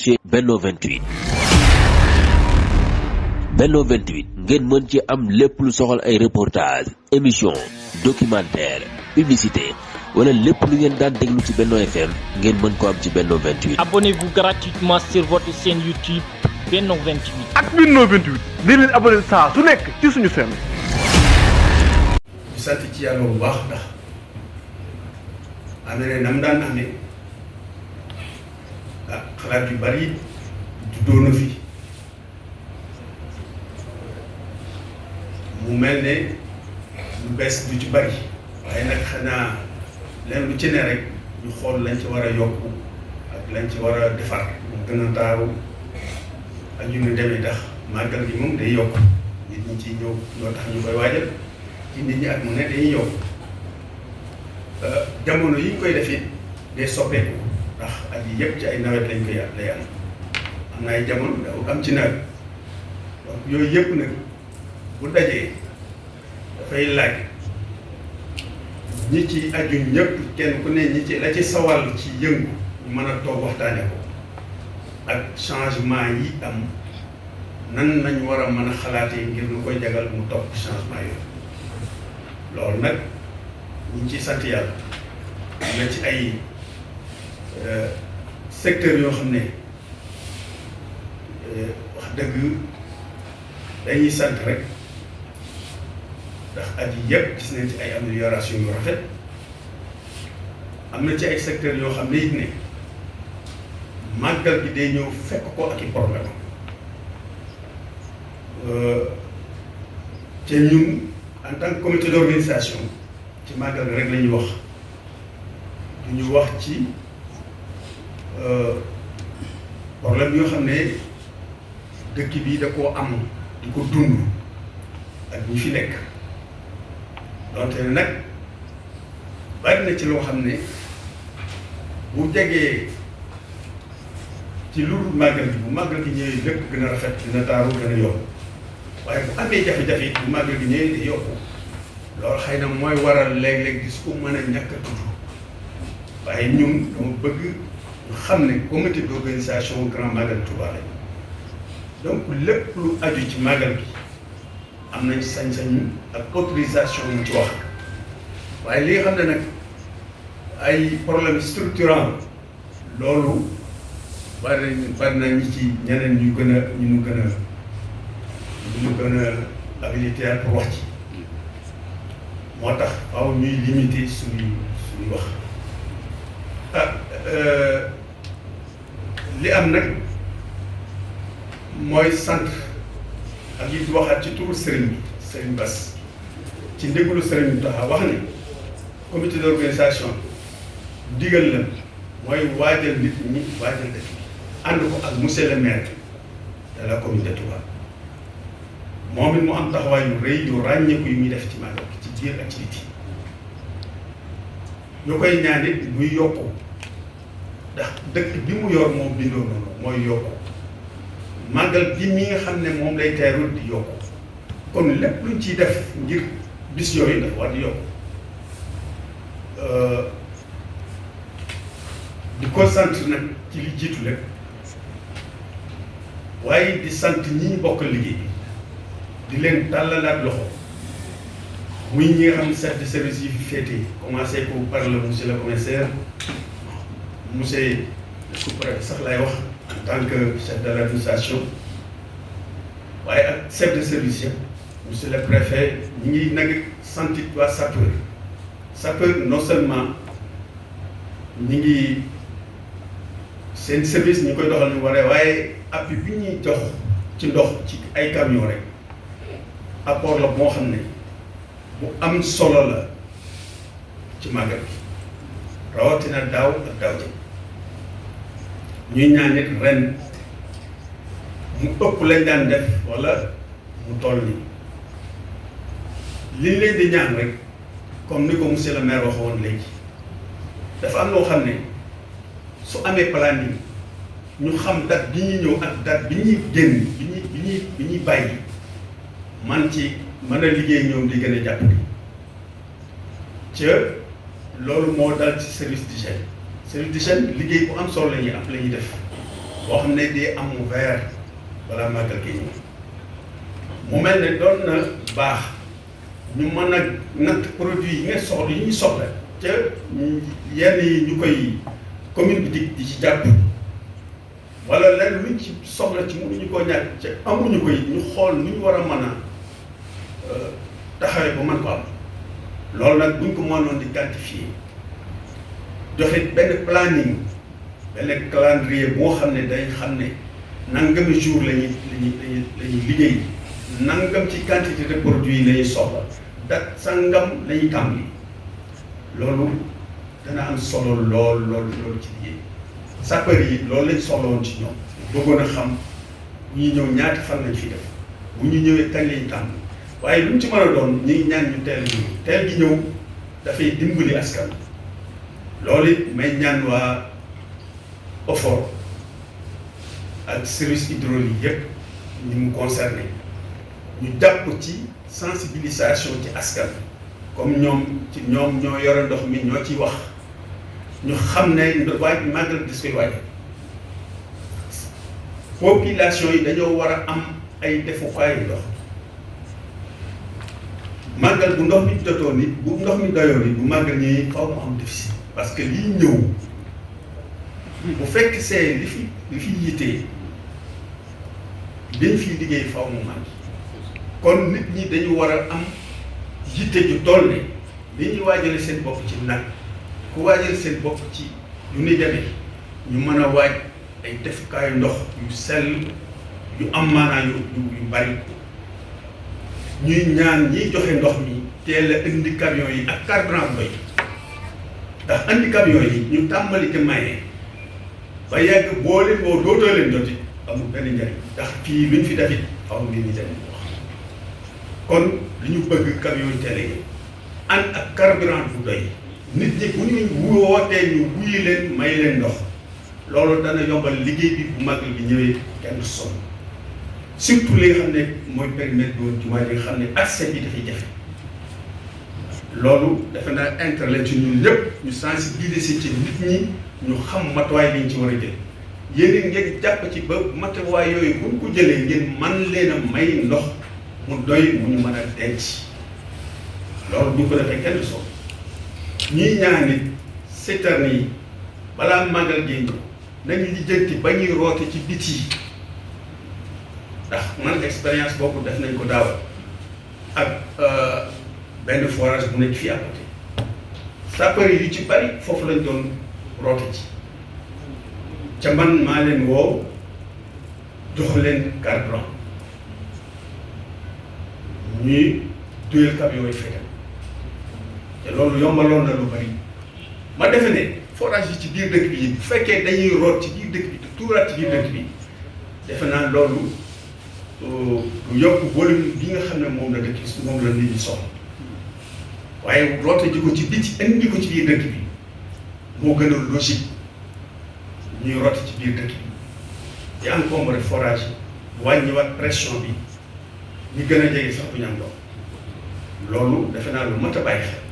ci Benno 28. Benno 28 ngeen mën ci am lépp lu soxal ay reportage émission documentaire publicité wala lépp lu ngeen daan déglu ci Benno FM ngeen mën ko am ci Benno 28. Abonnez-vous gratuitement sur votre chaîne YouTube Benno 28. ak Benno 28 di leen abonné saa su nekk ci suñu chaîne. di sant ci yàlla bu baax ndax amee nam daan amee xalaat yu bari juddoo na fi mu mel ne lu bees du ci bari waaye nag xanaa leen lu ci ne rek ñu xool lañ ci war a yokku ak lañ ci war a defar mu gën a taaru ak yu ñu demee tax màggal gi moom day yokk nit ñi ci ñëw ñoo tax ñu koy waajal ci nit ñi ak mu ne dañuy yokk jamono yi ñu koy def it day soppeeku ndax at yi yëpp ci ay nawet lañ koy lay am na ay jamono daw am ci nawet donc yooyu yëpp nag bu dajee dafay laaj ñi ci aju ñëpp kenn ku ne ñi ci la ci sawal ci yëngu ñu mën a toog waxtaane ko ak changement yi am nan nañ war a mën a xalaatee ngir lu koy jagal mu topp changement yooyu loolu nag ñu ngi ciy sant yàlla am na ci ay secteurs yoo xam ne wax dëgg dañuy sant rek ndax at yi yëpp gis nañ ci ay amélioration yu rafet am na ci ay secteurs yoo xam ne it ne màggal bi day ñëw fekk ko ak i problème te ñun en tant que comité d'organisation ci màggal bi rek la ñuy wax du ñu wax ci problème yoo xam ne dëkk bi da koo am di ko dund ak ñi fi nekk donte nag bari na ci loo xam ne bu jegee ci lu màggal gi bu màggal gi ñëwee lépp gën a rafet dina taaru gën a yokku waaye bu amee jafe-jafe bu màggal gi ñëwee di yokku loolu xëy na mooy waral léeg-léeg gis ko mën a ñàkk a tudd waaye ñun dama bëgg ñu xam ne comité d'organisation grand magal Touba lañ donc lépp lu aju ci màggal gi am nañ sañ-sañu ak autorisation ñu ci wax waaye li nga xam ne nag ay problème structurant loolu bari na ñi ci ñeneen ñu gën a habilité pour wax ci moo tax faaw ñuy limiter suñuy wax li am nag mooy sant ak yi waxaat ci turu Serigne Bass ci ndéglu Serigne Taha wax ne comité d'organisation digal la mooy waajal nit ñi waajal dëkk bi ànd ko ak monsieur le maire de la commune de Touba moom it mu am taxawaay yu rëy yu ràññeeku yu muy def ci màggal ci biir ak ci biti ñu koy ñaan it muy yokku ndax dëkk bi mu yor moom bindoo noonu mooy yokku màggal gi mi nga xam ne moom lay teerul di yokku kon lépp luñ ciy def ngir bis yooyu dafa war di yokku di ko sant nag ci li jiitu lépp waaye di sant ñi bokk liggéey bi di leen tàllalaat loxo muy ñi nga xam ne chef de service yi fi féete commencé ko par le monsieur le commissaire monsieur le sous-préfet sax lay wax en tant que chef de l'administration waaye ak chef de service yëpp monsieur le préfet ñi ngi nag sant waa sapeur non seulement ñi ngi seen service ñu koy doxal ñu waree waaye appui bi ñuy jox ci ndox ci ay camion rek apport la boo xam ne bu am solo la ci màggal bi rawatina daaw ak daaw ji ñuy ñaan nit ren mu ëpp lañ daan def wala mu toll nii liñ leen di ñaan rek comme ni ko monsieur le maire waxoon léegi dafa am loo xam ne su amee planning ñu xam date bi ñuy ñëw ak date bi ñuy génn bi ñuy bàyyi man ci mën a liggéey ñoom di gën a jàppale ca loolu moo dal ci service d'hygiène liggéey bu am solo la ñuy def boo xam ne day am mu vert balaa màggal gi ñëw mu mel ne doon na baax ñu mën a natt produit yi nga soxla yi ñuy soxla ca yenn yi ñu koy commune bi di ci jàpp wala lenn luñ ci soxla ci mënuñu koo ñàkk ca amuñu koy ñu xool nu ñu war a mën a taxawee ba mën ko am loolu nag buñ ko mënoon di quantifier joxe benn planning benn calendrier boo xam ne day xam ne nangami jour lañuy liggéey nangam ci quantité de produit yi lañuy soxla date sangam lañuy tàmbali loolu dana am solo lool ci liggéey sapeur yi loolu lañ soxla woon ci ñoom bëggoon a xam bu ñuy ñëw ñaati fan lañ fi def bu ñu ñëwee kañ lañ tàmbali waaye lu mu ci mën a doon ñu ngi ñaan ñu teel gi ñëw dafay dimbali askan loolu it may ñaan waa OFOR ak service hydraulique yëpp ñu mu concerné ñu jàpp ci sensibilisation ci askan comme ñoom ñoo yore ndox mi ñoo ciy wax ñu xam ne màggal dis koy waaj population yi dañoo war a am ay defukaayu ndox màggal bu ndox mi jotoo nit bu ndox mi doyoo nit bu màggal ñi faw mu am déficit parce que lii ñëw bu fekk see li fi yitee dañ fiy liggéey faw mu màgg kon nit ñi dañu war a am yitte ju toll ne li ñuy waajale seen bopp ci nag ku waajal seen bopp ci yu ni demee ñu mën a waaj ay defukaayu ndox yu sell yu am maanaa yu bari ñuy ñaan ñiy joxe ndox mi teel a indi camion yi ak carburant bu doy ndax indi camion yi ñu tàmbali te maye ba yàgg boo leen boo dootoo leen joti amul benn njariñ ndax fii luñ fi defit xaw ma ni dem wax kon li ñu bëgg camion yi teel a ànd ak carburant bu doy nit ñi bu ñu wootee ñu wuyi leen may leen ndox loolu dana yombal liggéey bi bu magal bi ñëwee kenn du sonn surtout li nga xam ne mooy périmètre bi jumaa ji nga xam ne accès bi dafay jafe loolu defe naa intérêt la ci ñun ñëpp ñu sensibiliser ci nit ñi ñu xam matuwaay bi ñu ci war a jël yéen ngeen jàpp ci ba matuwaay yooyu bu ñu ko jëlee ngeen man leen a may ndox mu doy mu ñu mën a denc loolu bu ñu ko defee kenn du sonn ñuy ñaan nit citerne yi balaa màggal gi nañu lijjanti ba ñuy roote ci biti ndax man expérience boobu def nañ ko daaw ak benn forage bu nekk fii à côté sapeur yu ci bari foofu lañ doon roote ci ca man maa leen woo jox leen carburant ñuy duyal camion yi fetal te loolu yombaloon na lu bari ma defe ne forage yi ci biir dëkk bi bu fekkee dañuy root ci biir dëkk bi te tuuraat ci biir dëkk bi defe naa loolu lu yokk volume bi nga xam ne moom la dëkk moom la nit ñi soxla waaye roote ji ko ci biti indi ko ci biir dëkk bi moo gën a logique ñuy roote ci biir dëkk bi di encombré forage yi wàññiwaat pression bi ñu gën a jege sax bu ñu am ndox loolu defe naa lu mat a bàyyi xel